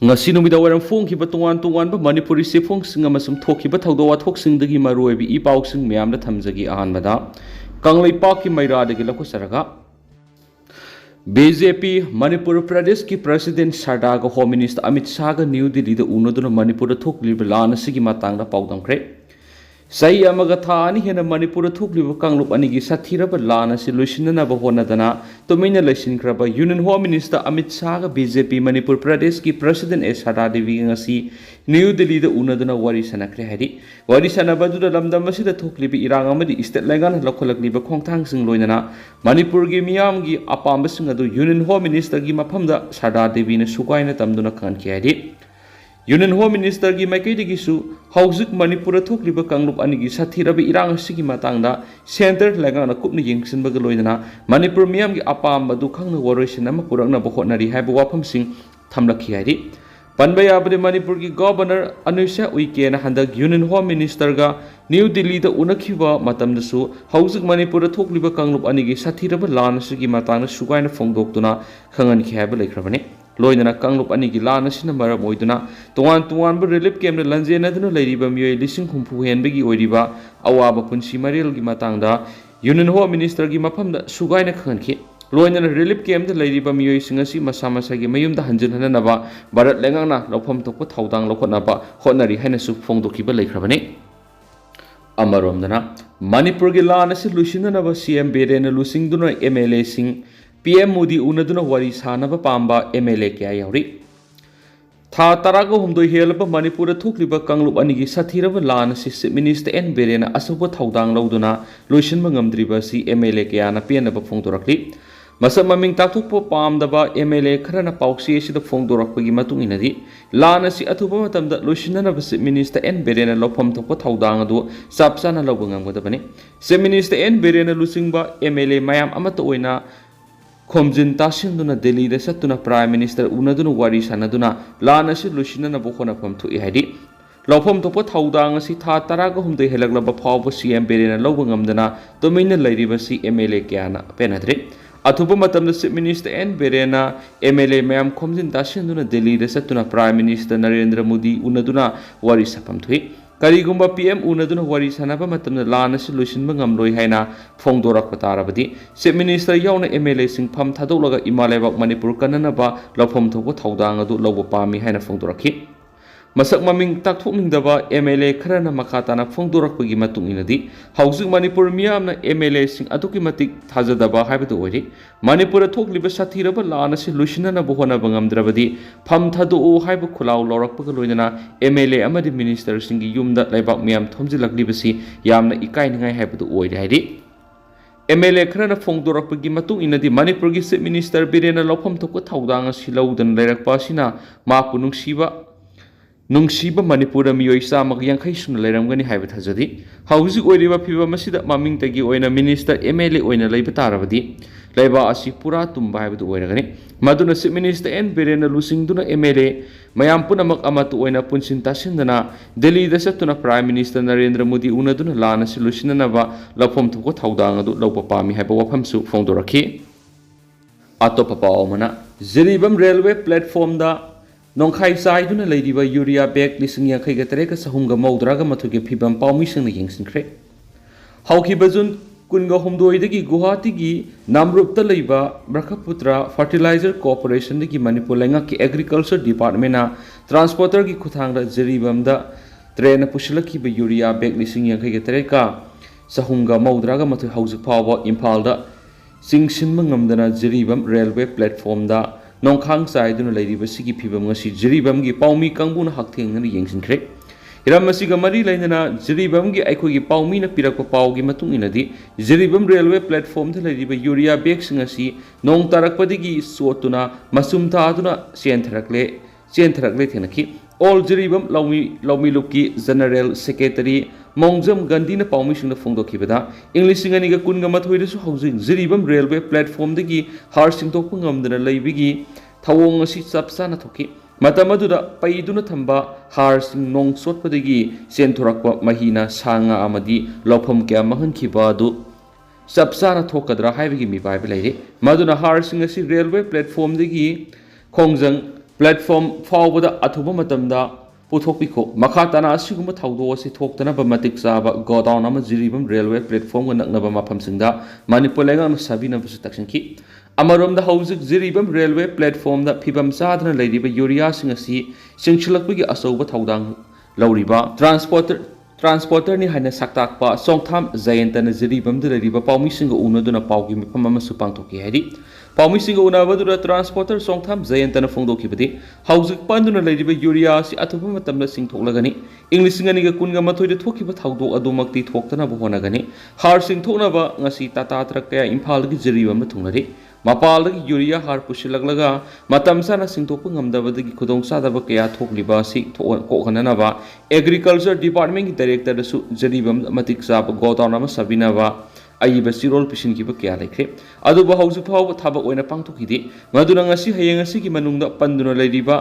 ngasi numida waram phongkhiba tongan tonganba manipuri sefongsinga amasung thokhiba thawdo wathokisingdagi maruoibi I pausing miyamda thamjagi ahanbada Kangleipak ki mairadagi lakusaraga BJP Manipur Pradesh ki President Sardaga Home Minister Amit Shah ga New Delhi da unoduna Manipur thokliba lan asigi matangda paudamkhre Sai amaga tha ani hena Manipur thokliba kanglup anigi sathiraba lan asi loisinanaba honadana tomina laisinkraba Union Home Minister Amit Shah ga BJP Manipur Pradesh ki President Sarda Devi ngasi New Delhi da unoduna wari sanakre hari wari sanabadu da lamdam asida thokliba irang amadi state lengan lokholakliba khongthang sing loinana Manipur gi miyam gi apamba sing adu Union Home Minister gi maphamda Sarda Devi na sukaina tamduna khanki hari Union Home Minister gi maikaidigi su hauzik Manipur thokliba kanglup anigi sathiraba irang asigi matangda center lagana kupni yengsinbaga loinana Manipur miyam gi apamba du khangna waroisin ama purakna bokhonari haiba wafam sing thamlakhi hari Panbaya abde Manipur ki Governor Anusha Uike na handak Union Home Minister ga New Delhi da unakhiba matamdasu hauzik Manipur thokliba kanglup anigi sathiraba lan asigi matangna sugaina phongdoktuna khangan khaiba leikhrabani loinana kanglup anigi lan asina maram oiduna tongan relief camp lanjena duna leiriba miyoi lising khumpu henbegi oiriba awaba punsi marel gi matangda Union Home Minister gi maphamda sugaina khanki loinana relief camp da leiriba miyoi singasi masa masa gi mayumda hanjin hananaba Bharat lengangna lofam tokpa thaudang lokhotnaba hotnari haina su phongdokiba leikrabani amaromdana Manipur gi lan asi lusinanaba CM Berena lusingduna MLA sing PM Modi unaduna wari sanaba pamba MLA kya yauri tha taraga humdoi helba Manipur thokliba kanglup anigi sathiraba lan si Minister N Berena asoba thaudang lauduna loisinba ngamdriba si MLA kya na penaba phongdorakli masa maming takthukpo pamdaba MLA kharana pauksi asida phongdorakpagi matung inadi lan si athuba matamda loisinanaba si Minister N Berena lofam thokpa thaudang adu sapsana lawba ngamgodabani si Minister N Berena lusingba MLA mayam amata oina thomjinkhre Delhi da satuna Prime Minister unaduna wari sanaduna lan asi lusinana bokhona pham thui haidi lawpham thokpa thaudang asi tha taraga humdai helaglaba phawba CM Berena lawba ngamdana tomaina leiriba si MLA kyana penadre athuba matamda Chief Minister N Berena MLA mayam thomjinkhre Delhi da satuna Prime Minister Narendra Modi unaduna wari sapham thui Karigumba PM unaduna wari sanaba matamna lan asi loisinba ngamloi haina phongdorakpa tarabadi Chief Minister yauna MLA sing pham thadolaga Imalebak Manipur kananaba lawpham thokpa thaudang adu lawba pami haina phongdorakhi masak maming takthokningdaba MLA kharana makhatana phongdorakpagi matung inadi hauzik Manipur miyamna MLA sing aduki matik thajadaba haibadu ori Manipur thokliba sathiraba lan asi lusinana bohona bangamdrabadi pham thadu haiba khulaw lorakpaga loinana MLA amadi minister singi yumda laibak miyam thomjilakliba yamna ikainingai haibadu ori haidi MLA kharana phongdorakpagi matung inadi Manipur gi Chief Minister Berena lawpham thokpa thaudang asi lawdan leirakpa asina mapu nungsiba Manipur miyoi samak yankhai suna leiramgani haiba thajadi hauzik oiriba phiba masida mamingtagi oina minister MLA oina leiba tarabadi leiba asi pura tumba haibadu oiragani maduna Chief Minister N Berena lusingduna MLA mayam punamak amatu oina punsin tasindana Delhi da satuna Prime Minister Narendra Modi unaduna lan asi lusinanaba lawpham thokpa thaudang adu lawpa pami haiba wafamsu phongdorakhi atopa pawmana Ziribam railway platform da Nongkhai saiduna leidiba urea bag lising yankhai ga tereka sahumga maudraga mathuge phibam pawmising yengsinkhre haukiba jun kunga humdoidagi Guwahati gi namrupta leiba Brahmaputra Fertilizer Corporation dagi Manipur lenga ki Agriculture Department na transporter gi khuthangda Jiribamda train pusilaki ba urea bag lising yankhai ga tereka sahumga maudraga mathu hauzik phawa Imphalda singsinma ngamdana Jiribam railway platform da Nongkhang saiduna leiriba sigi phibam ngasi Jiribam gi pawmi kangbuna hakthengna yengsinkhre hiram asiga mari lainana Jiribam gi aikhogi pawmi na pirakpa pawgi matung inadi Jiribam railway platform da leiriba urea bag singasi nong tarakpadigi sotuna masumta aduna chenthrakle thenaki all Jiribam lawmi lukki General Secretary Mongjam Gandhi na pawmi singna phongdokhibada English singaniga kunga mathoida su hauzik Jiribam railway platform dagi har singtokpa ngamdana leibigi thawong asi chapsana thoki matamadura paiduna thamba har sing nong sotpadagi chenthorakpa mahina sanga amadi lawpham kya mahankhiba adu chapsana thokadra haibigi mi bai leire maduna har sing asi railway platform dagi khongjang platform फाउबदा अथुब मतमदा पुथोकपिखो मखा तना असिगुम थौदो असि थोक्तनब मतिक चाबा godown अमा Jiribam railway platform नकनब मफमसिंगदा मणिपुर लेगांग साबिनबसु तक्सिंखि अमरोमदा हौजिक जिरिबम रेलवे प्लेटफॉर्म दा फिबम चादना लैरिबा यूरिया सिंग असि सिंगसिलकपगी असौबा थौदांग लौरिबा ट्रांसपोर्टर नि हाइना सक्ताकपा सोंगथाम जयंतन Jiribam the लैरिबा पाउमिसिंग उनदुना पाउगी मिफम अमसु पांगथोकि हाइदि पाउमिसिंग उनाबदुरा transporter सोंगथाम Jayantan फोंदोखिबदि हौजिक पांदुना लैरिबा urea असि अथुब मतमदा सिंगथोकलगनि इंग्लिसिंग अनिगा कुनगा मथोइद थोकिबा थौदो अदुमक्ति थोक्तनब होनगनि हार सिंगथोकनबा ngasi टाटा ट्रक कया इम्फालगी जिरिबम थुंगनरि मपालदगी यूरिया हार पुशिलगलगा मतमसाना सिंगथोकपा ngamdabadagi khudongsadaba kaya thokliba si kokhananaba agriculture department की डायरेक्टर दसु जरिबम मतिक चाब गोडाउन अमा साबिनबा अइबा सिरोल पिसिनखिबा कया लेख्रे अदुबा हौजु फाव थाबक ओइना पांगथोखिदि मदुना ngasi hayeng ngasi की मनुंगदा पंदुना लैरिबा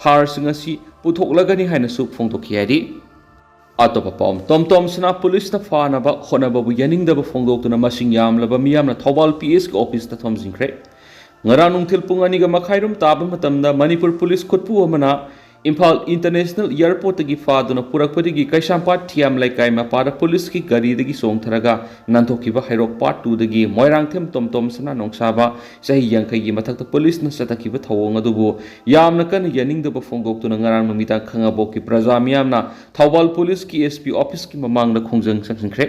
हार सिंगसी पुथोकलगनि हाइनसु फोंदोखियादि अतोप पाउम टोमटोमसना पुलिस ना फानबा होनबबु यानिंगदबा फोंदोक्तुना मसिंग यामलबा मियामना थौबाल पीएस के ऑफिस ता थोमजिंखरे ngara nungthil pung ani ga makhairum taba matamda manipur police khotpu amana Imphal international airport की फादुना पुरकपदिगी कैसामपाट थियाम लैकाई मपादा पुलिस की गाड़ी सोंथरगा नांथोखिबा हैरोक पार्ट 2 दगी मोयरांगथेम टोमटोमसना नोंसाबा सही यांखैगी मथक्ता पुलिस न सतखिबा थवोंग अदुबो यामना कन यानिंगदबा फोंगोक्तुना ngarang नुमिता खंगाबोकी प्रजा मियामना थौबाल पुलिस की एसपी ऑफिस की ममांगदा खोंजंग संखरे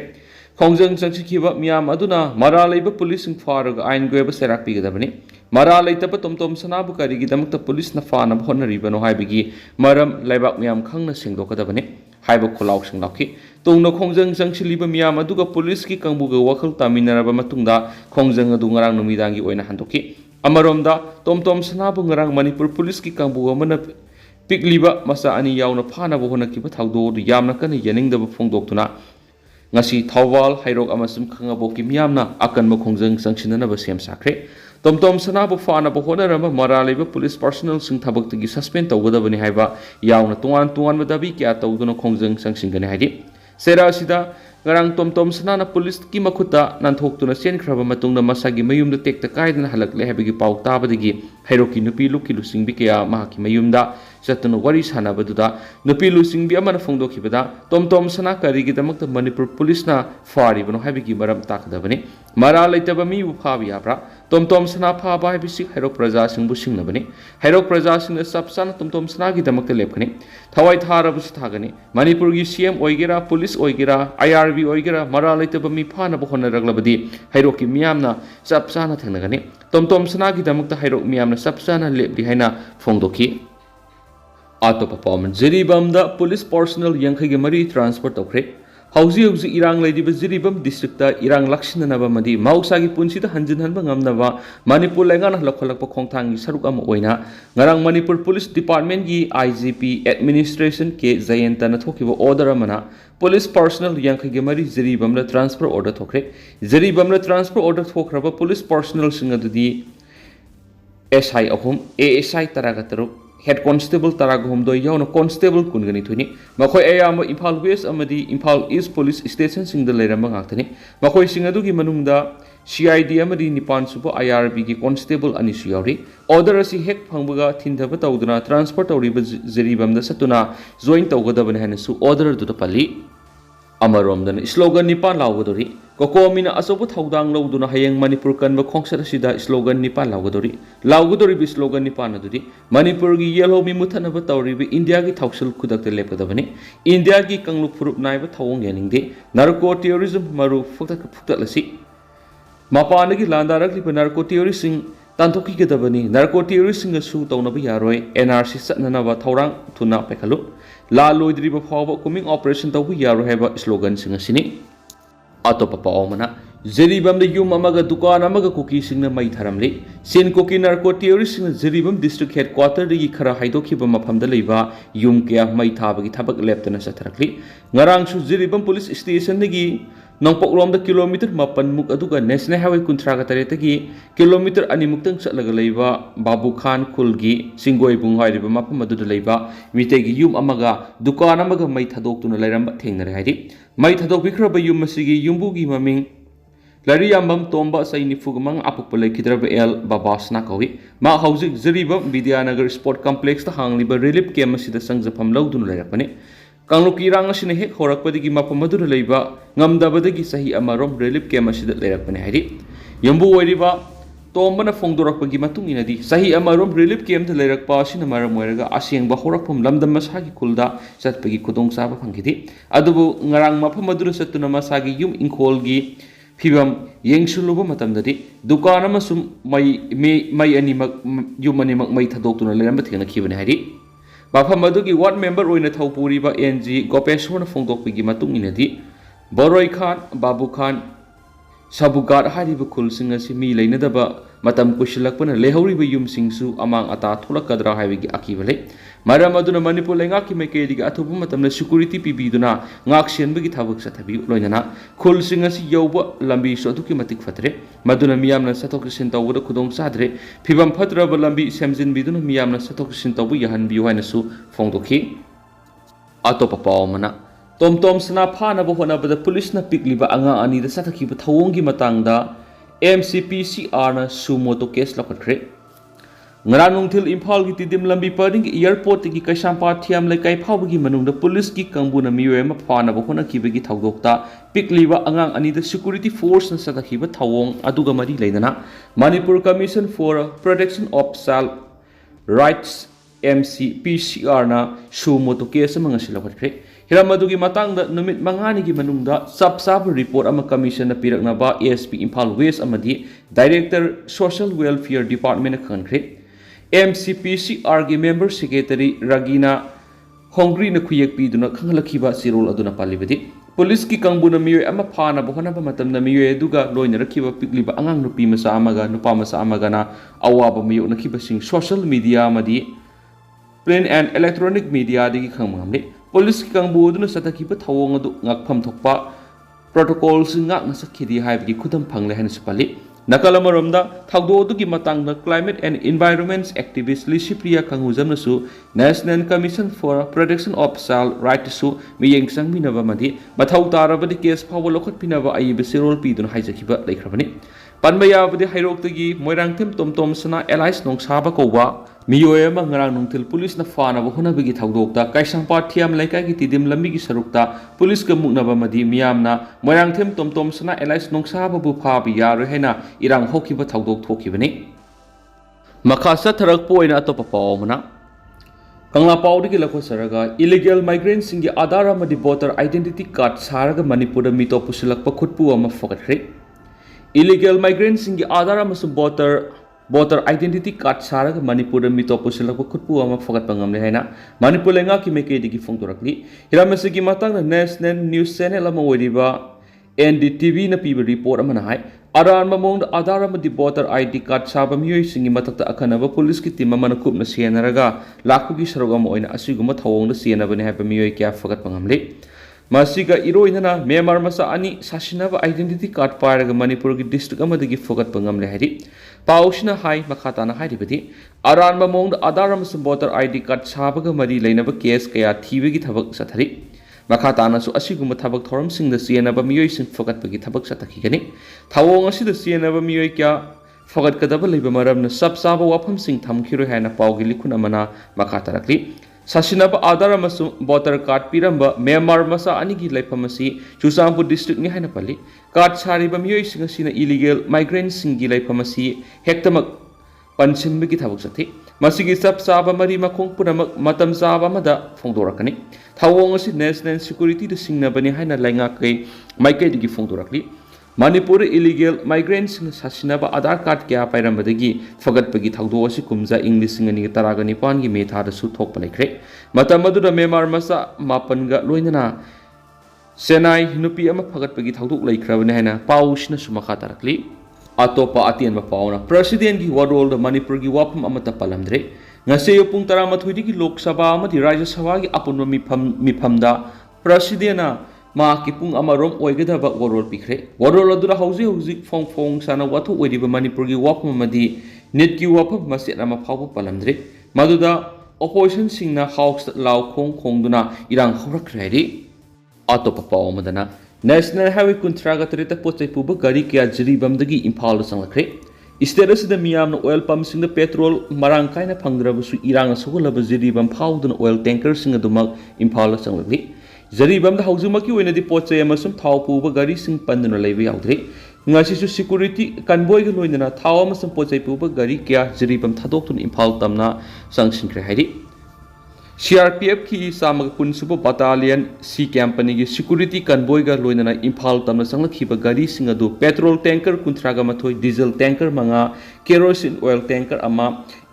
खोंजंग संखिबा मियाम अदुना मरा लैबा पुलिस फारग आइन गोयबा सेराक पिगदबनी मरा लैतब टोमटोमसनाबु करिगिदमक्ता पुलिस न फानब होनरिबनो हाइबगी मरम लैबाक मियाम खंगना सिंगदोकदबनी हाइबा खुलाव सिंगलाखि तुंगनो खोंजंग संगसिलिबा मियाम अदुगा पुलिस की कंबुगा वखल तामिनरबा मतुंगदा खोंजंग अदु ngarang नुमिदांगी ओइना हंदोखि अमरोमदा टोमटोमसनाबु ngarang मणिपुर पुलिस की कंबुगा मन पिकलिबा मसा अनि यावना फानब होनकिबा थौदो यामना कन यनिंगदबा फोंदोक्तुना ngasi thawal hairok amasum khangabo ki miyamna akanma khongjang sangsinanaba sem sakre tomtomsana bu fana bu honarama maraleba police personnel sing thabak tagi suspend tawgadabani haiba yauna tuan madabi kya tawduna khongjang sangsingani haidi sera sida ngarang tomtomsana na police ki makhuta nanthokuna senkraba matungna masagi mayumda tekta kaidana halakle habigi pau tabadagi hairoki nupi luki lusing bi kya mahaki mayumda satunu wari sanabaduda nupi lusing bi amana phongdokhibada tomtomsana karigidamukta manipur police na faribano habigi maram takdabani mara laitaba mi bu phabi abra tomtomsana phaba habisi hairok praja singbu singnabani hairok praja singna sapsana tomtomsana gi damakta lepkhani thawai tharabu thagani manipur gi cm oigera police oigera irb oigera mara laitaba mi phana bu honaraglabadi hairok ki miyamna sapsana thengnagani tomtomsana gi damakta hairok miyamna sapsana lepli haina phongdokhi atop perform jiribamda police personnel yankhagi mari transfer tokre hauji irang laidiba jiribam district ta irang lakshinanaba madi mausagi punsida hanjin hanba ngamnaba manipur lengana lokholakpa khongthangi saruk am oina ngarang manipur police department gi igp administration ke jayantana thokiba order amana police personnel yankhagi mari jiribam la transfer order thokre jiribam la transfer order thokraba police personnel singadudi SI ahum ASI taragataruk head constable taragum do yauna constable kungani thuni makhoi ayam imphal west amadi imphal east police station sing the leiramba ngaktani makhoi singadu gi manungda CID amadi nipan subo IRB gi constable ani suyari order asi hek phangbaga thindaba tawduna transfer tawriba jeribam da satuna join tawgadabane hana su order du da pali amarom slogan nipan lawgadori kokomina asobu thaudang lawduna hayeng manipur kanba khongsar sida slogan nipan lawgadori bi slogan nipan aduri manipur gi yellow mi muthanaba tawri bi india gi thausul khudak lepkadabani india gi kanglu furup naiba thawong yaningde narco terrorism maru futalasi mapana gi landarak li narco terrorism tantoki gedabani narco terrorism su tawnaba yaroi NRC satnanaba thaurang thuna pekhalu la loidriba phawba coming operation tawbu yaro heba slogan singa sini atopa paomana jeribam de yum amaga dukan amaga kuki singna mai tharamli sen koki narco terrorist singna jeribam district headquarter de khara haidokhiba maphamda leiba yum kya mai thabagi thabak leptana satharakli ngarang su jeribam police station de nongpoklom da kilometer mapan muk aduga national highway kuntraga taretagi kilometer ani muktang chatlaga leiba babu khan khulgi singoi bung hairiba mapam adu leiba mitegi yum amaga dukan amaga mai thadok tuna lairamba thengnare haidi mai thadok bikraba yum masigi yumbu gi maming Lari Yambam Tomba Saini Fugamang Apupole Kidraba El Babasna Kawi, Ma Hausi Zeriba, Vidyanagar Sport Complex, the Hangliba Relief Camasi the Sangs of Hamlaudun Lerapane. Kangluki Rangasine Horakpadigi Mapamadu Leba, Ngamdabadagi Sahi Amarom Relief Camasi the Lerapane. Yambu Weriba, Tombana Fongdorakpagi Matunginadi, Sahi Amarom Relief Camp the Lerak Pasin Amaramweraga, Asiang Bahorakum Lamda Masagi Kulda, Satpagi Kudong Saba Pangiti, Adubu Narang Mapamadu Satuna Masagi Yum Inkolgi, Pibam Yengsuluba Matamdadi, Dukana Masum May Animak Yumanimak May Tadokuna Lambatina Kivan Hadi. Bapamadugi what member in a Taupuriba NG Gopeshona Fongdokpigi Matunginadi, Boroi Khan, Babu Khan, Sabugat Hadiba Kul Singasi Mi Lainadaba, Matam Kushilakpan, Lehoriba Yum Singsu among Ata Tulakadra Havigi Akivale, Maramaduna Manipulangaki Makedi Atubumatam, the security Pibiduna, Ngakshan Bigitavuk Satabi, Loinana, Kul Singasi Yoba, Lambi Sotukimatic Fatre, Maduna Miamna Satokisinta with a Kudong Sadre, Pibam Patra Lambi Samzin Biduna Miamna Satokisinta Yahan Biwanasu, Fondoki, Atopapamana. Tomtomsana Pana Bohona, but the police na Pikliba angang ani the Sataki but Hawongi Matangda, MCPCR na Sumoto case Lepkhre. Ngaranung til Impal Gitidim Lambi Parding Airport ki Kashampa Tiam Lekai Pawgi Manung the police ki Kambuna Miwema Pana Bohona Kibigi Tawdokta, Pikliba angang ani the security force na Sataki but Hawong Adugamari Lainana, Manipur Commission for Protection of Self Rights MCPCR na Sumoto case among Lepkhre. Hiramadugi matang da numit mangani gi manungda sab report ama commission na pirak na ba ASP Impal West amadi Director Social Welfare Department na khankre MCPCR gi member secretary Ragina Hongri na khuyak pi duna khanglakiba sirol aduna palibadi police ki kangbuna miyoy ama phana bohana ba matam na miyoy duga loina rakhiba Pikliba angang nupi masa amaga nupa masa amaga na awaba miyo na khiba sing social media amadi print and electronic media digi khangmamle Police Kangbu Sataki Tawong Ngakpam Tokpa protocols ngak nasakidi haibgi kudam pangle hanisipali. Nakalamaromda, Tagdo Dugi Matang the Climate and Environment Activist Lishipria Kanguzam Nasu, National Commission for Protection of Child Rights Su, Miyang Sang Minavamadi, but how Tarabadi case power local Pinava Ibisirol Pidun Hijakiba like Rabani. Panbaya with the Hirokagi, Moirangtim Tomtomsana, Allies Nong Sabakowa. Miyoyama ngarang til police na fana bohona bigi thagdokta kaisang partiam laikai gi tidim lambi gi sarukta police ka mukna ba madi miyamna moirang them tomtomsana allies nongsa ba bu pha bi yaro hena irang hoki ba thagdok thoki bani makasa tharak poina atopa pawmana kangla pawdi gi lakho saraga illegal migrants singi adara madi voter identity card saraga manipur mito pusilak pa khutpu ama fokathre illegal migrants singi adara masu voter identity card saraga Manipur mito pusilak khutpu ama fogat pangamle haina Manipur lenga ki meke digi fongtorakli hiramasi gi matang na national news channel ama weriba NDTV na piba report ama hai aran mamong adara madi voter ID card saba miyoi singi matakta akhanaba police ki team ama na kup na sienaraga lakhu gi sarogam oina asiguma thawong na sienaba ne haba miyoi kya fogat pangamle Masiga iroinana Myanmar masa ani sasinaba identity card paraga Manipur gi district amadagi fogat pangamle hari Paushna hai makhatana hairibadi aran mamong adara mas voter ID card sabaga mari leinaba case kaya thibegi thabak sathari makhatana su asiguma thabak thoram sing da sienaba miyoi sing fogat bagi thabak sathaki gani thawong asi da sienaba miyoi kya fogat kadaba leiba maramna sab saba wafam sing thamkhiro haina pawgi likhuna mana makhatarakli Sasinaba adara masu voter card piramba Myanmar masa anigi laifamasi Chusampur district ni haina pali card sariba miyoi singa sina illegal migrants singi laifamasi hektamak pansinbigi thabuk sathi masigi sab saba mari makong punamak matam saba mada fongdorakani thawong asi national security de singna bani haina lainga kai maikai digi fongdorakli Manipur illegal migrants sasinaba Aadhaar card kya pairambadagi fagatpagi thagdo asi kumja English ngani taragani pan gi metha da su thok palekre matamadu da Myanmar masa mapanga loinana senai nupi ama fagatpagi thagdok laikhrabane haina paushna sumakha tarakli atopa atien ma pauna president gi warol da Manipur gi wapam amata palamdre ngase pung 12 gi lok sabha amati rajya sabha gi apunno miphamda president Ma kipung amarom oigadaba warol pikre warol adura hauzi fong sana watu oidiba Manipur gi wapam madi net gi wapam maset ama phawu palamdre maduda opposition singna house law khong duna irang horak redi atopa paw madana National Highway Kuntraga Tereta Poche Puba Gari Kia Jiribam the Impala Sanglakre. Instead the Miam oil pumps in the petrol Marankaina Pangrabusu Iranga Sola Jiribam Powder oil tankers in the Dumak Impala Sanglakre. Jiribam the Hausumaki when the Poche Emerson Taupuba Gari Sing Pandana Levi Outre. Ngasisu security convoy Luina Tawam some Poche Puba Gari Kia Jiribam Tadokun Impal Tamna Sanction Hadi. CRPF की सामग पुनसुब battalion सी कैंपनी की security convoy का लोइना इम्फाल तमना संगखिबा गाड़ी सिंग अदु petrol tanker कुंथ्रागा मथोय diesel tanker मंगा kerosene oil tanker अमा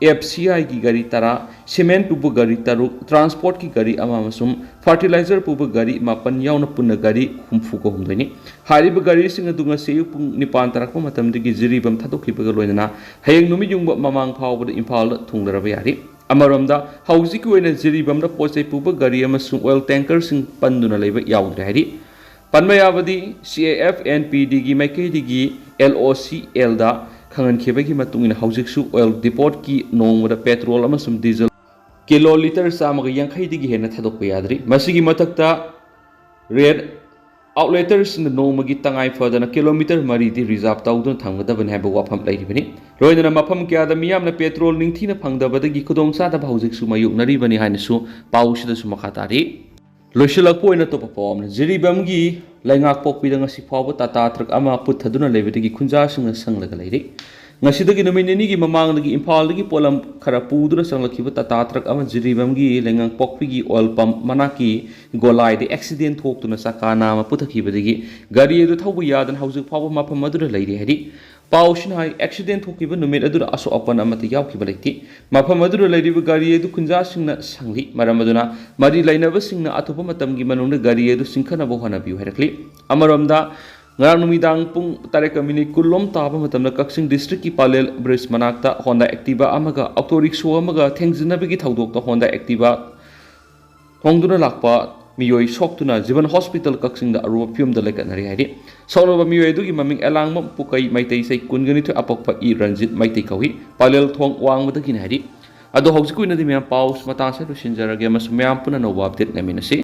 FCI की गाड़ी तरा सीमेंट पुबु गाड़ी तरु ट्रांसपोर्ट की गाड़ी अमा मसुम फर्टिलाइजर पुबु गाड़ी मापन याउन पुन गाड़ी हुमफु को हुमदोनि हारिब गाड़ी सिंग अदु ngase पुंग निपान तरक मतम दगी जिरिबम थादोखिबा गा लोइना हयेंग नुमि युंग ममांग फावबद इम्फाल थुंगदरबा यारि अमरमदा हौजिक ओइना जिरिबमदा पोचै पुबा गाड़ी अमसुंग ऑयल टैंकर सिंग पंदुना लेबा याउद्रे हारि पनमयाबदी CAF NPD की मैकेदी की LOCL दा खंगनखेबगी मतुंगिना हौजिकसु ऑयल डिपोट की नोंगदा पेट्रोल अमसुंग डीजल किलो लीटर सामग यांखैदिगी हेना थादोकपा याद्रि मसिगी मथक्ता रेड आउटलेटर्स इन नोंमगी तंगाई फदना किलोमीटर मरीदी रिजर्व तौदुन थंगदबन हैब वाफम लैरिबनि रोइदना मफम क्यादा मियामना पेट्रोल निंगथीना फंगदबदगी खुदोंग सादा हौजिकसु मायुकनरिबनि हाइनसु पाउसिदसु मखातारि लोइसिलकपो ओइना तोप पॉम जिरिबमगी लाइंगाक पोकपिदा ngasi फावबो टाटा ट्रक अमा पुथदुना लेबदगी खुंजासिंग संगलगा लैरि ngasi नुमिनेनी की ममांगदगी इम्फालदगी पोलम खरा पुदुना संगलखिबो टाटा ट्रक अमा जिरिबमगी लाइंगाक पोकपिगी ऑयल पंप मनाकी गोलाइदे एक्सीडेंट थोक्तुना सकाना मा पुथखिबदगी गाड़ी एदु थौबो यादन हौजिक फावबो मफम मदुरा लैरि हरि पाउसिन हाई एक्सीडेंट थोकिबो नुमित अदुरा असो अपन अमत यावखिबा लैति मफम अदुरा लैरिबो गाड़ी एदु खुंजासिंगना संगलि मरम अदुना मरि लैनबसिंगना अथोपा मतमगी मनुंगदा गाड़ी एदु सिंखनबो होनाबिउ हैरखलि अमरमदा ngarang numidang pung tarek kamini kulom taba matamna Kaksing district ki Palel bridge manakta Honda Activa amaga auto rickshaw amaga thengzinabigi thaudok ta Honda Activa hongduna lakpa miyoi soktuna Jiban Hospital Kaksing da aruba fium da lekanari haidi sawloba miyoi du ki maming elangma pukai maitei sai kungani thu apokpa I Ranjit maitei kawi Palel thong wangmada kin haidi ado hausikui nadi miyam paus matasa du sinjarage mas miyam puna no update ngaminasi